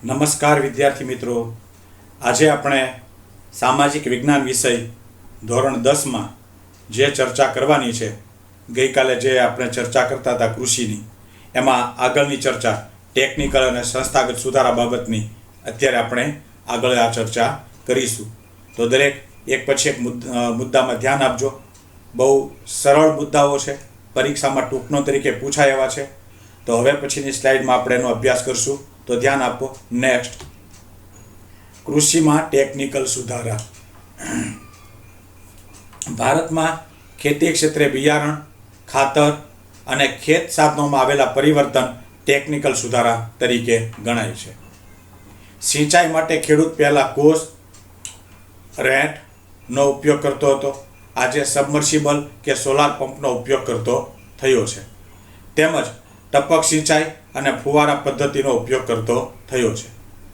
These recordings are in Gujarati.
નમસ્કાર વિદ્યાર્થી મિત્રો, આજે આપણે સામાજિક વિજ્ઞાન વિષય ધોરણ 10માં જે ચર્ચા કરવાની છે, ગઈકાલે જે આપણે ચર્ચા કરતા હતા કૃષિની, એમાં આગળની ચર્ચા ટેકનિકલ અને સંસ્થાગત સુધારા બાબતની અત્યારે આપણે આગળ આ ચર્ચા કરીશું. તો દરેક એક પછી એક મુદ્દામાં ધ્યાન આપજો. બહુ સરળ મુદ્દાઓ છે, પરીક્ષામાં ટૂંકનો તરીકે પૂછાય એવા છે. તો હવે પછીની સ્લાઇડમાં આપણે એનો અભ્યાસ કરશું, તો ધ્યાન આપો. નેક્સ્ટ, કૃષિમાં ટેકનિકલ સુધારા. ભારતમાં ખેતી ક્ષેત્રે બિયારણ, ખાતર અને ખેત સાધનોમાં આવેલા પરિવર્તન ટેકનિકલ સુધારા તરીકે ગણાય છે. સિંચાઈ માટે ખેડૂત પહેલા કોસ, રેંટનો ઉપયોગ કરતો હતો. આજે સબમર્સિબલ કે સોલાર પંપનો ઉપયોગ કરતો થયો છે. તેમજ ટપક સિંચાઈ અને ફુવારા પદ્ધતિનો ઉપયોગ કરતો થયો છે.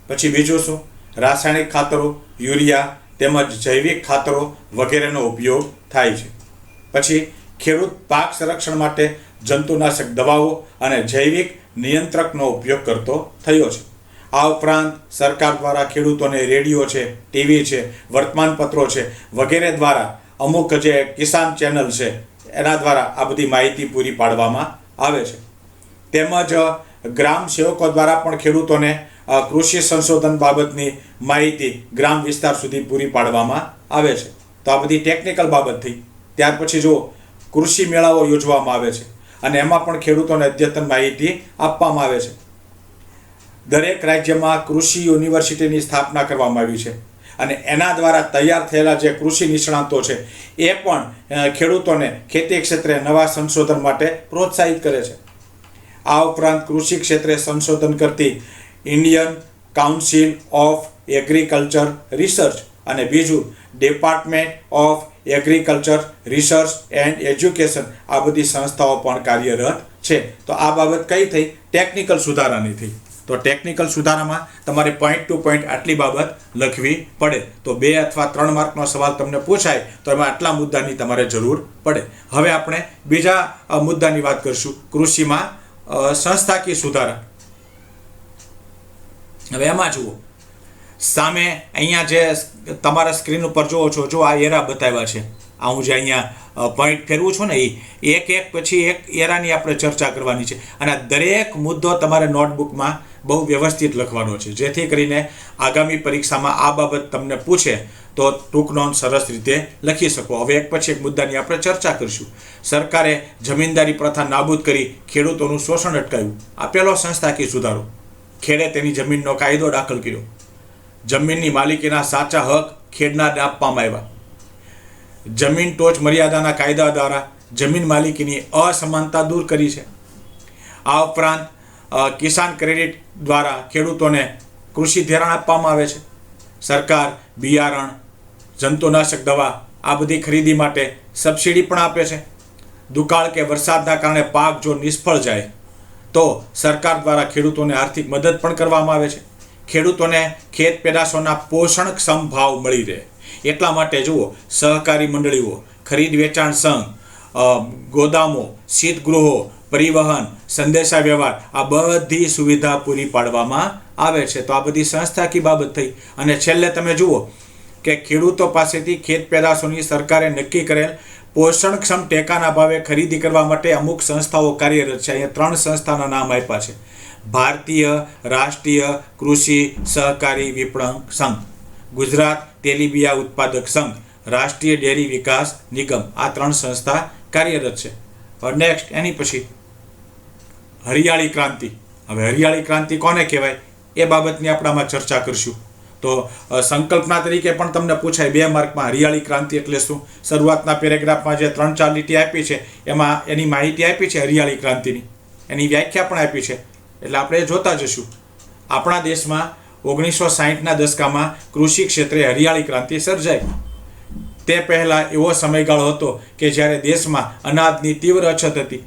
પછી બીજું શું? રાસાયણિક ખાતરો, યુરિયા તેમજ જૈવિક ખાતરો વગેરેનો ઉપયોગ થાય છે. પછી ખેડૂત પાક સંરક્ષણ માટે જંતુનાશક દવાઓ અને જૈવિક નિયંત્રકનો ઉપયોગ કરતો થયો છે. આ ઉપરાંત સરકાર દ્વારા ખેડૂતોને રેડિયો છે, ટીવી છે, વર્તમાનપત્રો છે વગેરે દ્વારા અમુક જે કિસાન ચેનલ છે એના દ્વારા આ બધી માહિતી પૂરી પાડવામાં આવે છે. તેમજ ગ્રામ સેવકો દ્વારા પણ ખેડૂતોને કૃષિ સંશોધન બાબતની માહિતી ગ્રામ વિસ્તાર સુધી પૂરી પાડવામાં આવે છે. તો આ બધી ટેકનિકલ બાબત થઈ. ત્યાર પછી જો કૃષિ મેળાઓ યોજવામાં આવે છે અને એમાં પણ ખેડૂતોને અદ્યતન માહિતી આપવામાં આવે છે. દરેક રાજ્યમાં કૃષિ યુનિવર્સિટીની સ્થાપના કરવામાં આવી છે અને એના દ્વારા તૈયાર થયેલા જે કૃષિ નિષ્ણાતો છે એ પણ ખેડૂતોને ખેતી ક્ષેત્રે નવા સંશોધન માટે પ્રોત્સાહિત કરે છે. આ ઉપરાંત કૃષિ ક્ષેત્રે સંશોધન કરતી Indian council of agriculture research અને બીજું department of agriculture research and education, આ બધી સંસ્થાઓ પણ કાર્યરત છે. તો આ બાબત કઈ થઈ? ટેકનિકલ સુધારાની થઈ. તો ટેકનિકલ સુધારામાં તમારે પોઈન્ટ ટુ પોઈન્ટ આટલી બાબત લખવી પડે. તો 2 અથવા 3 માર્કનો સવાલ તમને પૂછાય તો એમાં આટલા મુદ્દાની તમારે જરૂર પડે. હવે આપણે બીજા મુદ્દાની વાત કરીશું, કૃષિમાં સંસ્થાકીય સુધારા. હવે એમાં જુઓ, સામે અહીંયા જે તમારા સ્ક્રીન ઉપર જુઓ છો, જો આ એરા બતાવ્યા છે, આ હું જે અહીંયા પોઈન્ટ ફેરવું છું ને, એ એક પછી એક એરાની આપણે ચર્ચા કરવાની છે અને દરેક મુદ્દો તમારે નોટબુકમાં બહુ વ્યવસ્થિત લખવાનો છે, જેથી કરીને આગામી પરીક્ષામાં આ બાબત તમને પૂછે તો ટૂંક નોંધ સરસ રીતે લખી શકો. હવે એક પછી એક મુદ્દાની આપણે ચર્ચા કરીશું. સરકારે જમીનદારી પ્રથા નાબૂદ કરી ખેડૂતોનું શોષણ અટકાવ્યું. આ પહેલો સંસ્થાકીય સુધારો. ખેડે તેની જમીનનો કાયદો દાખલ કર્યો. જમીનની માલિકીના સાચા હક ખેડનારને આપવામાં આવ્યા. જમીન ટોચ મર્યાદાના કાયદા દ્વારા જમીન માલિકીની અસમાનતા દૂર કરી છે. આ ઉપરાંત કિસાન ક્રેડિટ દ્વારા ખેડૂતોને કૃષિ ધિરાણ આપવામાં આવે છે. સરકાર બિયારણ, જંતુનાશક દવા આ બધી ખરીદી માટે સબસિડી પણ આપે છે. દુકાળ કે વરસાદના કારણે પાક જો નિષ્ફળ જાય તો સરકાર દ્વારા ખેડૂતોને આર્થિક મદદ પણ કરવામાં આવે છે. ખેડૂતોને ખેત પેદાશોના પોષણક્ષમ ભાવ મળી રહે એટલા માટે જુઓ, સહકારી મંડળીઓ, ખરીદ વેચાણ સંઘ, ગોદામો, શીતગૃહો, પરિવહન, સંદેશા વ્યવહાર, આ બધી સુવિધા પૂરી પાડવામાં આવે છે. તો આ બધી સંસ્થાકીય બાબત થઈ. અને છેલ્લે તમે જુઓ કે ખેડૂતો પાસેથી ખેત પેદાશોની સરકારે નક્કી કરેલ પોષણક્ષમ ટેકાના ભાવે ખરીદી કરવા માટે અમુક સંસ્થાઓ કાર્યરત છે. અહીંયા 3 સંસ્થાના નામ આપ્યા છે: ભારતીય રાષ્ટ્રીય કૃષિ સહકારી વિપણન સંઘ, ગુજરાત તેલીબિયા ઉત્પાદક સંઘ, રાષ્ટ્રીય ડેરી વિકાસ નિગમ. આ 3 સંસ્થા કાર્યરત છે. નેક્સ્ટ, એની પછી હરિયાળી ક્રાંતિ. હવે હરિયાળી ક્રાંતિ કોને કહેવાય એ બાબતની આપણામાં ચર્ચા કરીશું. તો સંકલ્પના તરીકે પણ તમને પૂછાય 2 માર્કમાં, હરિયાળી ક્રાંતિ એટલે શું? શરૂઆતના પેરેગ્રાફમાં જે 3-4 લીટી આપી છે એમાં એની માહિતી આપી છે હરિયાળી ક્રાંતિની, એની વ્યાખ્યા પણ આપી છે, એટલે આપણે એ જોતા જશું. આપણા દેશમાં 1960ના દશકામાં કૃષિ ક્ષેત્રે હરિયાળી ક્રાંતિ સર્જાઈ. તે પહેલાં એવો સમયગાળો હતો કે જ્યારે દેશમાં અનાજની તીવ્ર અછત હતી.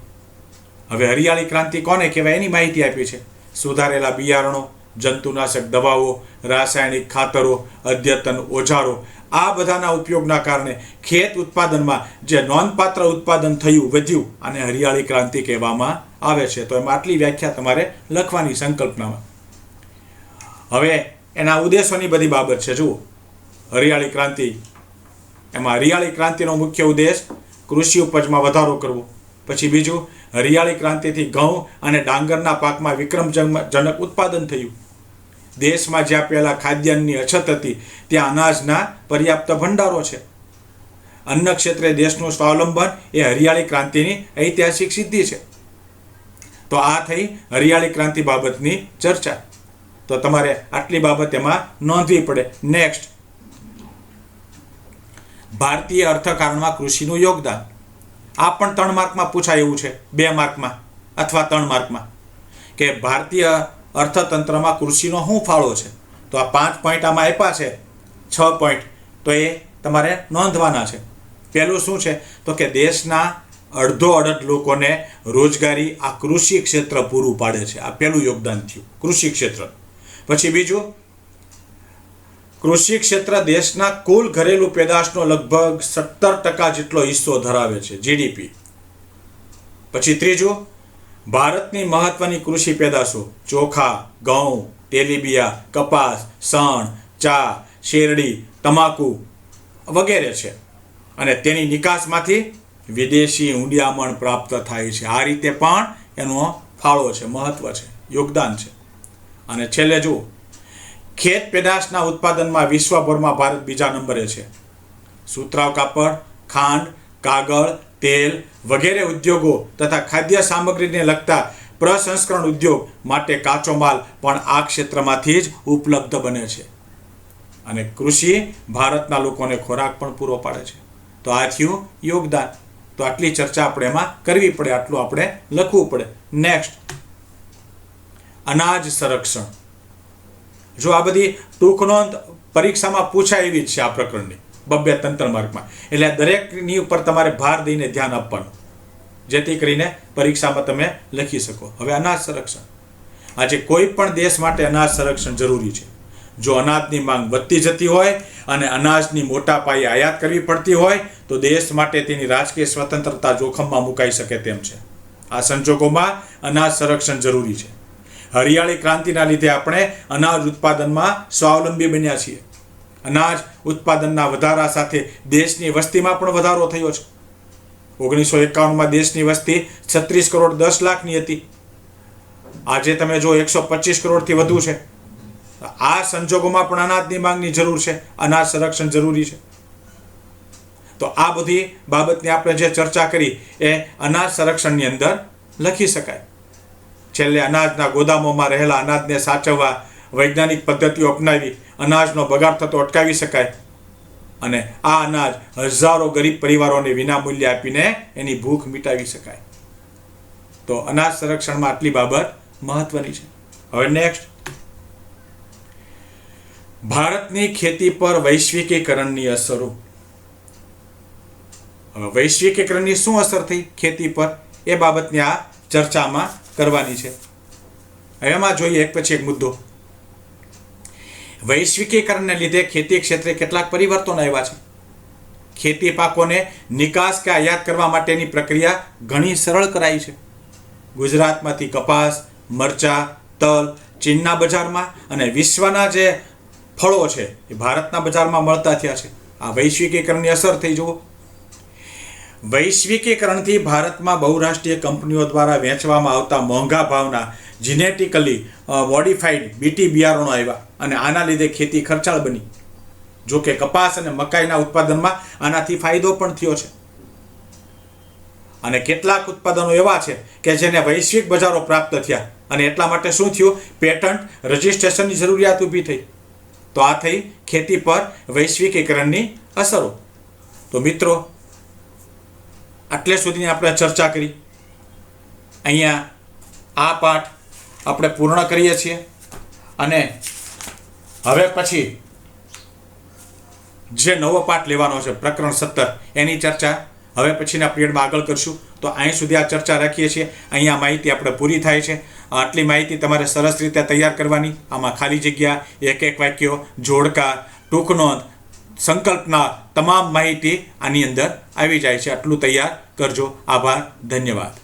હવે હરિયાળી ક્રાંતિ કોને કહેવાય એની માહિતી આપી છે. સુધારેલા બિયારણો, જંતુનાશક દવાઓ, રાસાયણિક ખાતરો, અદ્યતન ઓજારો, આ બધાના ઉપયોગના કારણે ખેત ઉત્પાદનમાં જે નોંધપાત્ર ઉત્પાદન થયું, વધ્યું, અને હરિયાળી ક્રાંતિ કહેવામાં આવે છે. તો એમાં આટલી વ્યાખ્યા તમારે લખવાની સંકલ્પનામાં. હવે એના ઉદ્દેશોની બધી બાબત છે. જુઓ, હરિયાળી ક્રાંતિ, એમાં હરિયાળી ક્રાંતિનો મુખ્ય ઉદ્દેશ કૃષિ ઉપજમાં વધારો કરવો. પછી બીજું, હરિયાળી ક્રાંતિથી ઘઉં અને ડાંગરના પાકમાં વિક્રમજનક ઉત્પાદન થયું. દેશમાં જ્યાં પહેલાં ખાદ્યાન્નની અછત હતી ત્યાં અનાજના પર્યાપ્ત ભંડારો છે. અન્ન ક્ષેત્રે દેશનું સ્વાવલંબન એ હરિયાળી ક્રાંતિની ઐતિહાસિક સિદ્ધિ છે. તો આ થઈ હરિયાળી ક્રાંતિ બાબતની ચર્ચા. તો તમારે આટલી બાબત એમાં નોંધવી પડે. નેક્સ્ટ, ભારતીય અર્થકારણમાં કૃષિનું યોગદાન. આ પણ 3 માર્કમાં પૂછાય એવું છે, 2 માર્કમાં અથવા 3 માર્કમાં, કે ભારતીય અર્થતંત્રમાં કૃષિનો શું ફાળો છે. તો આ 5 પોઈન્ટ આમાં આપ્યા છે, 6 પોઈન્ટ, તો એ તમારે નોંધવાના છે. પહેલું શું છે, તો કે દેશના અડધો લોકોને રોજગારી આ કૃષિ ક્ષેત્ર પૂરું પાડે છે. આ પહેલું યોગદાન થયું, કૃષિ ક્ષેત્ર. પછી બીજું, કૃષિ ક્ષેત્ર દેશના કુલ ઘરેલું પેદાશનો લગભગ 17% જેટલો હિસ્સો ધરાવે છે, જીડીપી. પછી ત્રીજું, ભારતની મહત્વની કૃષિ પેદાશો ચોખા, ઘઉં, તેલીબિયા, કપાસ, શણ, ચા, શેરડી, તમાકુ વગેરે છે, અને તેની નિકાસમાંથી વિદેશી ઊંડિયામણ પ્રાપ્ત થાય છે. આ રીતે પણ એનો ફાળો છે, મહત્વ છે, યોગદાન છે. અને છેલ્લે જુઓ, ખેત પેદાશના ઉત્પાદનમાં વિશ્વભરમાં ભારત બીજા નંબરે છે. સુતરાઉ કાપડ, ખાંડ, કાગળ, તેલ વગેરે ઉદ્યોગો તથા ખાદ્ય સામગ્રીને લગતા પ્રસંસ્કરણ ઉદ્યોગ માટે કાચો માલ પણ આ ક્ષેત્રમાંથી જ ઉપલબ્ધ બને છે. અને કૃષિ ભારતના લોકોને ખોરાક પણ પૂરો પાડે છે. તો આ થયું યોગદાન. તો આટલી ચર્ચા આપણે એમાં કરવી પડે, આટલું આપણે લખવું પડે. નેક્સ્ટ, અનાજ સંરક્ષણ. જો આ બધી ટૂંક નોંધ પરીક્ષામાં પૂછાય એવી જ છે આ પ્રકરણની, 2-3 માર્કમાં. એટલે દરેકની ઉપર તમારે ભાર દઈને ધ્યાન આપવાનું, જેથી કરીને પરીક્ષામાં તમે લખી શકો. હવે અનાજ સંરક્ષણ. આજે કોઈ પણ દેશ માટે અનાજ સંરક્ષણ જરૂરી છે. જો અનાજની માંગ વધતી જતી હોય અને અનાજની મોટા પાયે આયાત કરવી પડતી હોય તો દેશ માટે તેની રાજકીય સ્વતંત્રતા જોખમમાં મુકાઈ શકે તેમ છે. આ સંજોગોમાં અનાજ સંરક્ષણ જરૂરી છે. હરિયાળી ક્રાંતિના લીધે આપણે અનાજ ઉત્પાદનમાં સ્વાવલંબી બન્યા છીએ. અનાજ ઉત્પાદનના વધારા સાથે દેશની વસ્તીમાં પણ વધારો થયો છે. 1951માં દેશની વસ્તી 36 કરોડ 10 લાખની હતી. આજે તમે જો 125 કરોડથી વધુ છે. આ સંજોગોમાં પણ અનાજની માંગની જરૂર છે, અનાજ સંરક્ષણ જરૂરી છે. તો આ બધી બાબતની આપણે જે ચર્ચા કરી એ અનાજ સંરક્ષણની અંદર લખી શકાય. છેલ્લે અનાજના ગોદામોમાં રહેલા અનાજને સાચવવા વૈજ્ઞાનિક પદ્ધતિઓ અપનાવી અનાજનો બગાડ થતો અટકાવી શકાય, અને આ અનાજ હજારો ગરીબ પરિવારોને વિનામૂલ્યે આપીને એની ભૂખ મિટાવી શકાય. તો અનાજ સંરક્ષણમાં આટલી બાબત મહત્વની છે. હવે નેક્સ્ટ, ભારતની ખેતી પર વૈશ્વિકીકરણની અસરો. વૈશ્વિકીકરણની શું અસર થઈ ખેતી પર એ બાબતની આ ચર્ચામાં કરવાની છે. એમાં જોઈએ એક પછી એક મુદ્દો. વૈશ્વિકીકરણને લીધે ખેતી ક્ષેત્રે કેટલાક પરિવર્તનો આવ્યા છે. ખેતી પાકોને નિકાસ કે આયાત કરવા માટેની પ્રક્રિયા ઘણી સરળ કરાઈ છે. ગુજરાતમાંથી કપાસ, મરચા, તલ ચીનના બજારમાં અને વિશ્વના જે ફળો છે એ ભારતના બજારમાં મળતા થયા છે. આ વૈશ્વિકીકરણની અસર થઈ. જુઓ, વૈશ્વિકીકરણથી ભારતમાં બહુરાષ્ટ્રીય કંપનીઓ દ્વારા વેચવામાં આવતા મોંઘા ભાવના જીનેટિકલી મોડિફાઈડ બીટી બિયારણો આવ્યા અને આના લીધે ખેતી ખર્ચાળ બની. જો કે કપાસ અને મકાઈના ઉત્પાદનમાં આનાથી ફાયદો પણ થયો છે. અને કેટલાક ઉત્પાદનો એવા છે કે જેને વૈશ્વિક બજારો પ્રાપ્ત થયા, અને એટલા માટે શું થયું, પેટન્ટ રજિસ્ટ્રેશનની જરૂરિયાત ઊભી થઈ. તો આ થઈ ખેતી પર વૈશ્વિકીકરણની અસરો. તો મિત્રો, આટલે સુધીની આપણે ચર્ચા કરી. અહીંયા આ પાઠ આપણે પૂર્ણ કરીએ છીએ, અને હવે પછી જે નવો પાઠ લેવાનો છે પ્રકરણ 17 એની ચર્ચા હવે પછીના પિરિયડમાં આગળ કરશું. તો અહીં સુધી આ ચર્ચા રાખીએ છીએ. અહીંયા માહિતી આપણે પૂરી થાય છે. આટલી માહિતી તમારે સરસ રીતે તૈયાર કરવાની. આમાં ખાલી જગ્યા, એક વાક્યો, જોડકા, ટૂંક નોંધ, સંકલ્પના તમામ માહિતી આની અંદર આવી જાય છે. આટલું તૈયાર કરજો. આભાર, ધન્યવાદ.